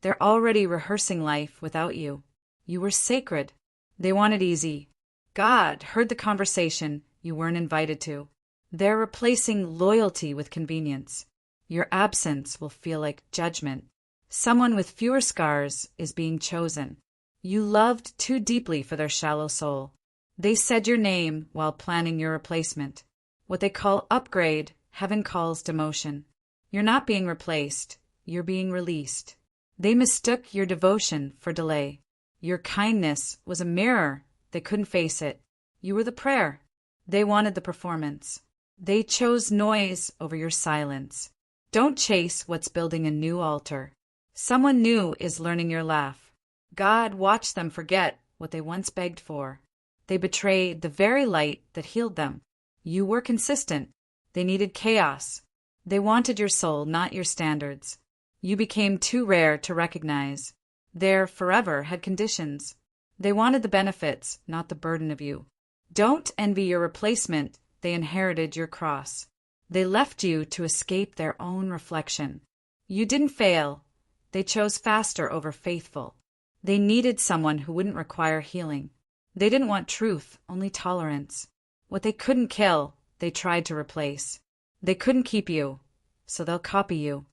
They're already rehearsing life without you. You were sacred. They want it easy. God heard the conversation you weren't invited to. They're replacing loyalty with convenience. Your absence will feel like judgment. Someone with fewer scars is being chosen. You loved too deeply for their shallow soul. They said your name while planning your replacement. What they call upgrade, heaven calls demotion. You're not being replaced. You're being released. They mistook your devotion for delay. Your kindness was a mirror. They couldn't face it. You were the prayer. They wanted the performance. They chose noise over your silence. Don't chase what's building a new altar. Someone new is learning your laugh. God watched them forget what they once begged for. They betrayed the very light that healed them. You were consistent. They needed chaos. They wanted your soul, not your standards. You became too rare to recognize. Their forever had conditions. They wanted the benefits, not the burden of you. Don't envy your replacement. They inherited your cross. They left you to escape their own reflection. You didn't fail. They chose faster over faithful. They needed someone who wouldn't require healing. They didn't want truth, only tolerance. What they couldn't kill, they tried to replace. They couldn't keep you, so they'll copy you.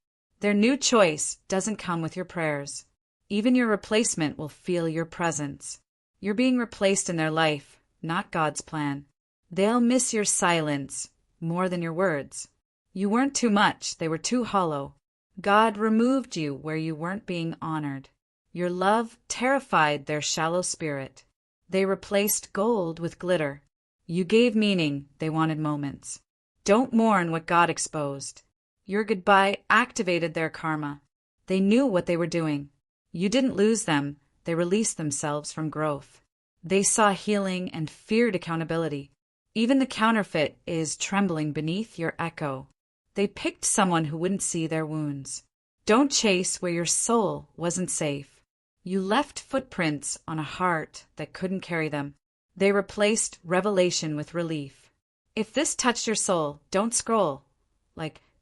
Their new choice doesn't come with your prayers. Even your replacement will feel your presence. You're being replaced in their life, not God's plan. They'll miss your silence more than your words. You weren't too much, they were too hollow. God removed you where you weren't being honored. Your love terrified their shallow spirit. They replaced gold with glitter. You gave meaning, they wanted moments. Don't mourn what God exposed. Your goodbye activated their karma. They knew what they were doing. You didn't lose them, they released themselves from growth. They saw healing and feared accountability. Even the counterfeit is trembling beneath your echo. They picked someone who wouldn't see their wounds. Don't chase where your soul wasn't safe. You left footprints on a heart that couldn't carry them. They replaced revelation with relief. If this touched your soul, don't scroll.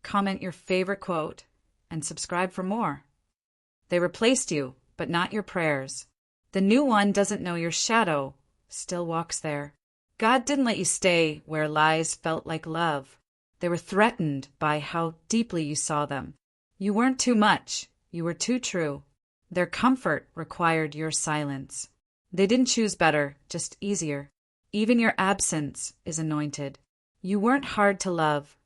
Comment your favorite quote and subscribe for more. They replaced you, but not your prayers. The new one doesn't know your shadow, still walks there. God didn't let you stay where lies felt like love. They were threatened by how deeply you saw them. You weren't too much, you were too true. Their comfort required your silence. They didn't choose better, just easier. Even your absence is anointed. You weren't hard to love,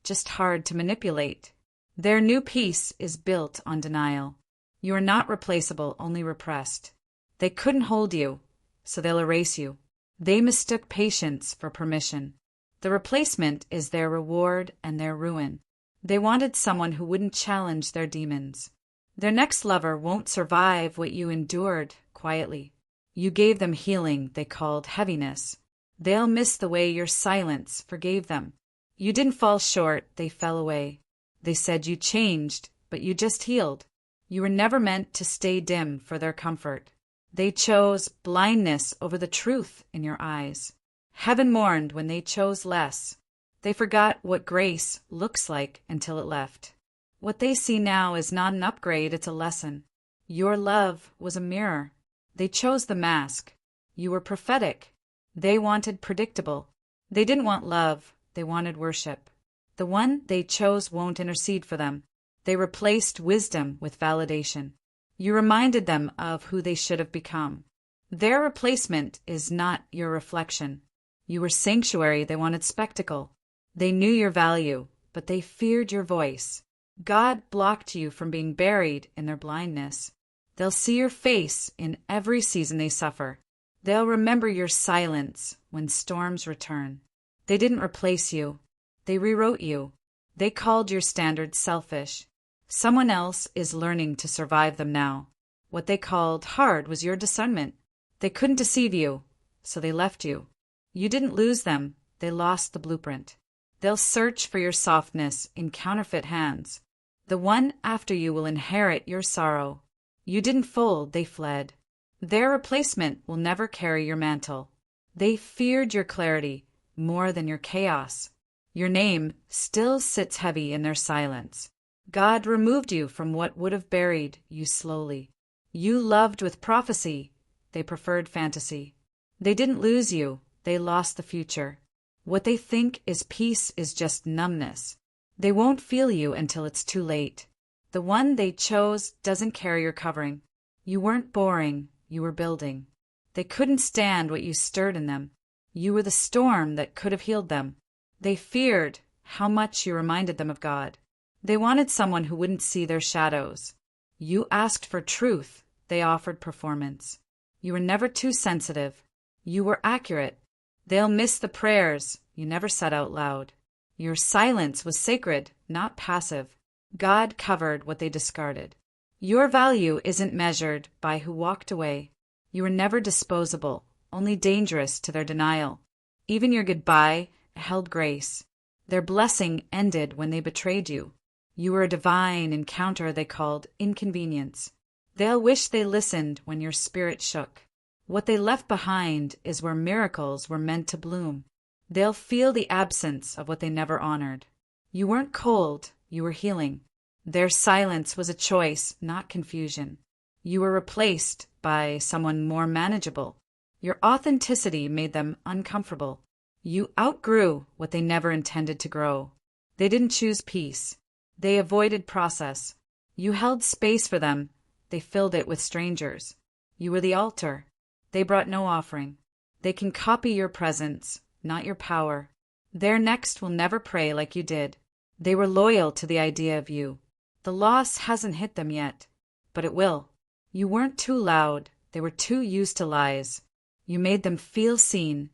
just hard to manipulate. Their new peace is built on denial. You are not replaceable, only repressed. They couldn't hold you, so they'll erase you. They mistook patience for permission. The replacement is their reward and their ruin. They wanted someone who wouldn't challenge their demons. Their next lover won't survive what you endured quietly. You gave them healing they called heaviness. They'll miss the way your silence forgave them. You didn't fall short, they fell away. They said you changed, but you just healed. You were never meant to stay dim for their comfort. They chose blindness over the truth in your eyes. Heaven mourned when they chose less. They forgot what grace looks like until it left. What they see now is not an upgrade, it's a lesson. Your love was a mirror. They chose the mask. You were prophetic. They wanted predictable. They didn't want love, they wanted worship. The one they chose won't intercede for them. They replaced wisdom with validation. You reminded them of who they should have become. Their replacement is not your reflection. You were sanctuary, they wanted spectacle. They knew your value, but they feared your voice. God blocked you from being buried in their blindness. They'll see your face in every season they suffer. They'll remember your silence when storms return. They didn't replace you. They rewrote you. They called your standards selfish. Someone else is learning to survive them now. What they called hard was your discernment. They couldn't deceive you, so they left you. You didn't lose them, they lost the blueprint. They'll search for your softness in counterfeit hands. The one after you will inherit your sorrow. You didn't fold, they fled. Their replacement will never carry your mantle. They feared your clarity more than your chaos. Your name still sits heavy in their silence. God removed you from what would have buried you slowly. You loved with prophecy. They preferred fantasy. They didn't lose you. They lost the future. What they think is peace is just numbness. They won't feel you until it's too late. The one they chose doesn't carry your covering. You weren't boring. You were building. They couldn't stand what you stirred in them. You were the storm that could have healed them. They feared how much you reminded them of God. They wanted someone who wouldn't see their shadows. You asked for truth. They offered performance. You were never too sensitive. You were accurate. They'll miss the prayers you never said out loud. Your silence was sacred, not passive. God covered what they discarded. Your value isn't measured by who walked away. You were never disposable, only dangerous to their denial. Even your goodbye held grace. Their blessing ended when they betrayed you. You were a divine encounter they called inconvenience. They'll wish they listened when your spirit shook. What they left behind is where miracles were meant to bloom. They'll feel the absence of what they never honored. You weren't cold, you were healing. Their silence was a choice, not confusion. You were replaced by someone more manageable. Your authenticity made them uncomfortable. You outgrew what they never intended to grow. They didn't choose peace. They avoided process. You held space for them. They filled it with strangers. You were the altar. They brought no offering. They can copy your presence, not your power. Their next will never pray like you did. They were loyal to the idea of you. The loss hasn't hit them yet, but it will. You weren't too loud. They were too used to lies. You made them feel seen.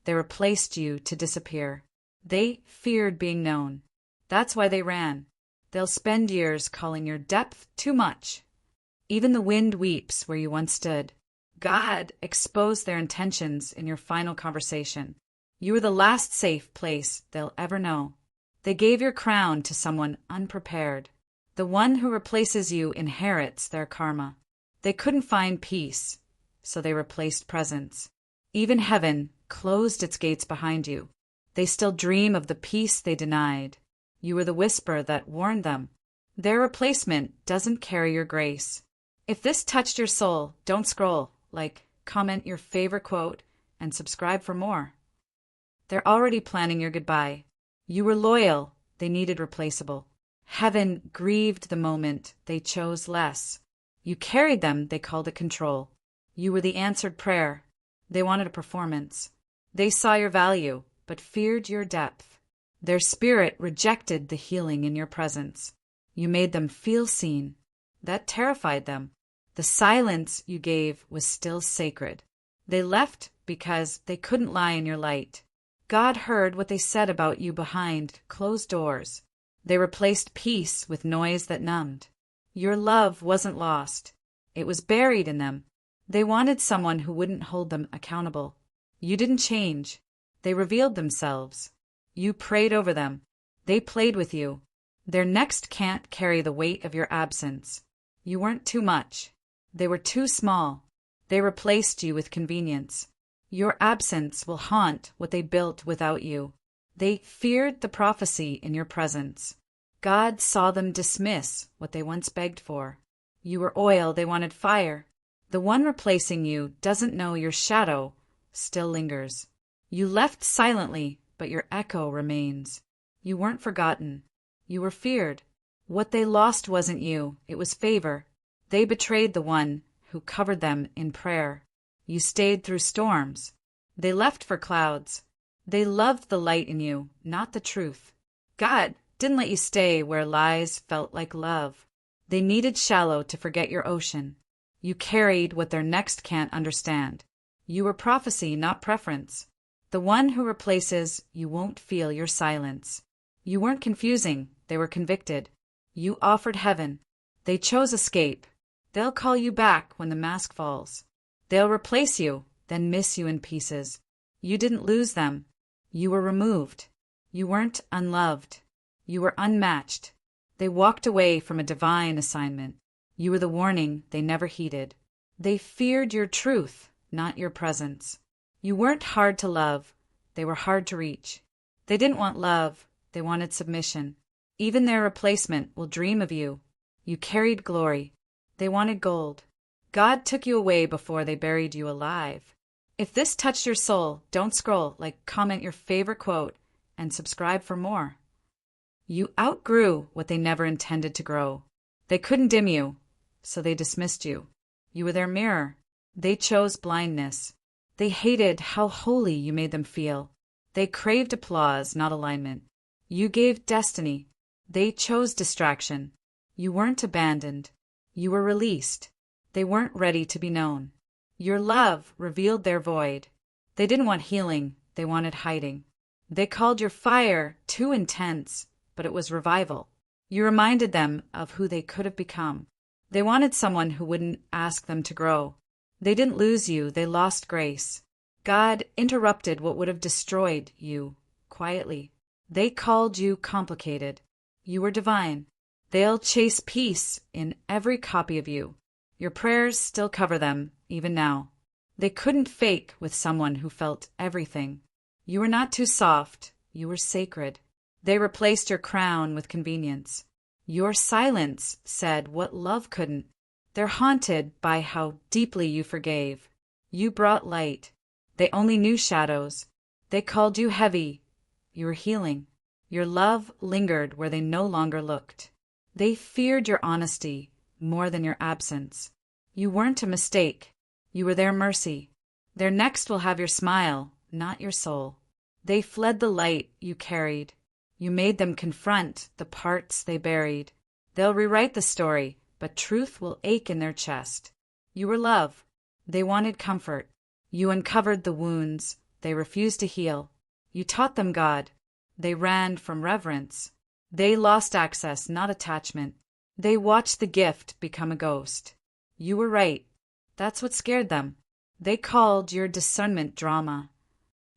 They replaced you to disappear. They feared being known. That's why they ran. They'll spend years calling your depth too much. Even the wind weeps where you once stood. God exposed their intentions in your final conversation. You were the last safe place they'll ever know. They gave your crown to someone unprepared. The one who replaces you inherits their karma. They couldn't find peace, so they replaced presence. Even heaven closed its gates behind you. They still dream of the peace they denied. You were the whisper that warned them. Their replacement doesn't carry your grace. If this touched your soul, don't scroll. Comment your favorite quote, and subscribe for more. They're already planning your goodbye. You were loyal. They needed replaceable. Heaven grieved the moment they chose less. You carried them. They called it control. You were the answered prayer. They wanted a performance. They saw your value, but feared your depth. Their spirit rejected the healing in your presence. You made them feel seen. That terrified them. The silence you gave was still sacred. They left because they couldn't lie in your light. God heard what they said about you behind closed doors. They replaced peace with noise that numbed. Your love wasn't lost. It was buried in them. They wanted someone who wouldn't hold them accountable. You didn't change. They revealed themselves. You prayed over them. They played with you. Their next can't carry the weight of your absence. You weren't too much. They were too small. They replaced you with convenience. Your absence will haunt what they built without you. They feared the prophecy in your presence. God saw them dismiss what they once begged for. You were oil, they wanted fire. The one replacing you doesn't know your shadow still lingers. You left silently, but your echo remains. You weren't forgotten. You were feared. What they lost wasn't you, it was favor. They betrayed the one who covered them in prayer. You stayed through storms. They left for clouds. They loved the light in you, not the truth. God didn't let you stay where lies felt like love. They needed shallow to forget your ocean. You carried what their next can't understand. You were prophecy, not preference. The one who replaces you won't feel your silence. You weren't confusing, they were convicted. You offered heaven. They chose escape. They'll call you back when the mask falls. They'll replace you, then miss you in pieces. You didn't lose them. You were removed. You weren't unloved. You were unmatched. They walked away from a divine assignment. You were the warning they never heeded. They feared your truth, not your presence. You weren't hard to love. They were hard to reach. They didn't want love. They wanted submission. Even their replacement will dream of you. You carried glory. They wanted gold. God took you away before they buried you alive. If this touched your soul, don't scroll, comment your favorite quote, and subscribe for more. You outgrew what they never intended to grow. They couldn't dim you, so they dismissed you. You were their mirror. They chose blindness. They hated how holy you made them feel. They craved applause, not alignment. You gave destiny. They chose distraction. You weren't abandoned. You were released. They weren't ready to be known. Your love revealed their void. They didn't want healing. They wanted hiding. They called your fire too intense, but it was revival. You reminded them of who they could have become. They wanted someone who wouldn't ask them to grow. They didn't lose you. They lost grace. God interrupted what would have destroyed you quietly. They called you complicated. You were divine. They'll chase peace in every copy of you. Your prayers still cover them, even now. They couldn't fake with someone who felt everything. You were not too soft. You were sacred. They replaced your crown with convenience. Your silence said what love couldn't. They're haunted by how deeply you forgave. You brought light. They only knew shadows. They called you heavy. You were healing. Your love lingered where they no longer looked. They feared your honesty more than your absence. You weren't a mistake. You were their mercy. Their next will have your smile, not your soul. They fled the light you carried. You made them confront the parts they buried. They'll rewrite the story, but truth will ache in their chest. You were love. They wanted comfort. You uncovered the wounds they refused to heal. You taught them God. They ran from reverence. They lost access, not attachment. They watched the gift become a ghost. You were right. That's what scared them. They called your discernment drama.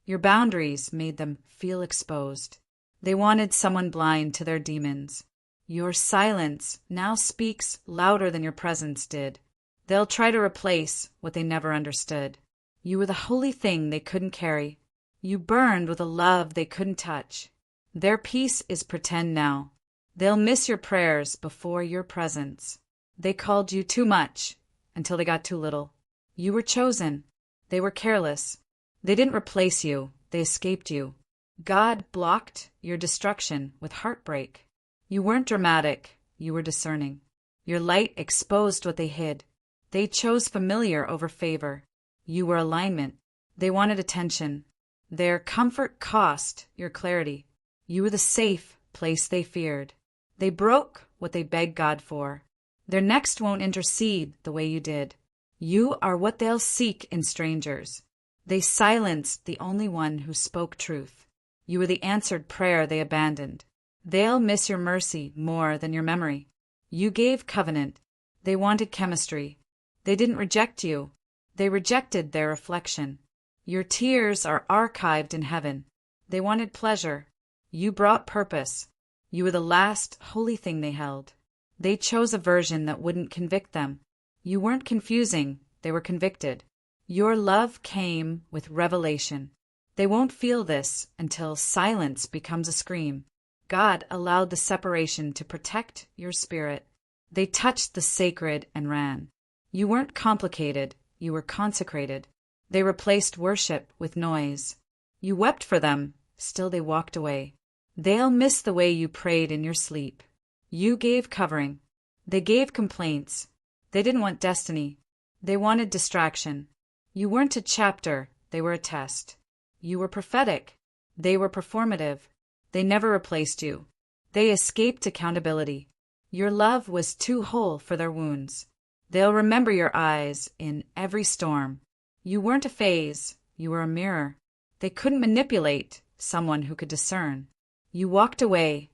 Your boundaries made them feel exposed. They wanted someone blind to their demons. Your silence now speaks louder than your presence did. They'll try to replace what they never understood. You were the holy thing they couldn't carry. You burned with a love they couldn't touch. Their peace is pretend now. They'll miss your prayers before your presence. They called you too much until they got too little. You were chosen. They were careless. They didn't replace you. They escaped you. God blocked your destruction with heartbreak. You weren't dramatic. You were discerning. Your light exposed what they hid. They chose familiar over favor. You were alignment. They wanted attention. Their comfort cost your clarity. You were the safe place they feared. They broke what they begged God for. Their next won't intercede the way you did. You are what they'll seek in strangers. They silenced the only one who spoke truth. You were the answered prayer they abandoned. They'll miss your mercy more than your memory. You gave covenant. They wanted chemistry. They didn't reject you. They rejected their reflection. Your tears are archived in heaven. They wanted pleasure. You brought purpose. You were the last holy thing they held. They chose a version that wouldn't convict them. You weren't confusing. They were convicted. Your love came with revelation. They won't feel this until silence becomes a scream. God allowed the separation to protect your spirit. They touched the sacred and ran. You weren't complicated. You were consecrated. They replaced worship with noise. You wept for them. Still they walked away. They'll miss the way you prayed in your sleep. You gave covering. They gave complaints. They didn't want destiny. They wanted distraction. You weren't a chapter. They were a test. You were prophetic. They were performative. They never replaced you. They escaped accountability. Your love was too whole for their wounds. They'll remember your eyes in every storm. You weren't a phase. You were a mirror. They couldn't manipulate someone who could discern. You walked away,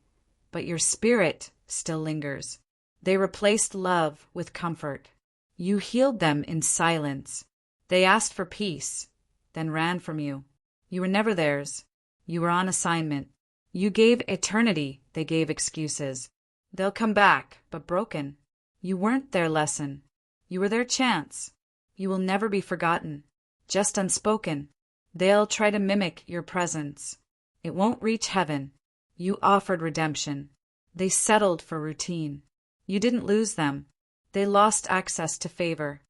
but your spirit still lingers. They replaced love with comfort. You healed them in silence. They asked for peace, then ran from you. You were never theirs. You were on assignment. You gave eternity. They gave excuses. They'll come back, but broken. You weren't their lesson. You were their chance. You will never be forgotten, just unspoken. They'll try to mimic your presence. It won't reach heaven. You offered redemption. They settled for routine. You didn't lose them. They lost access to favor.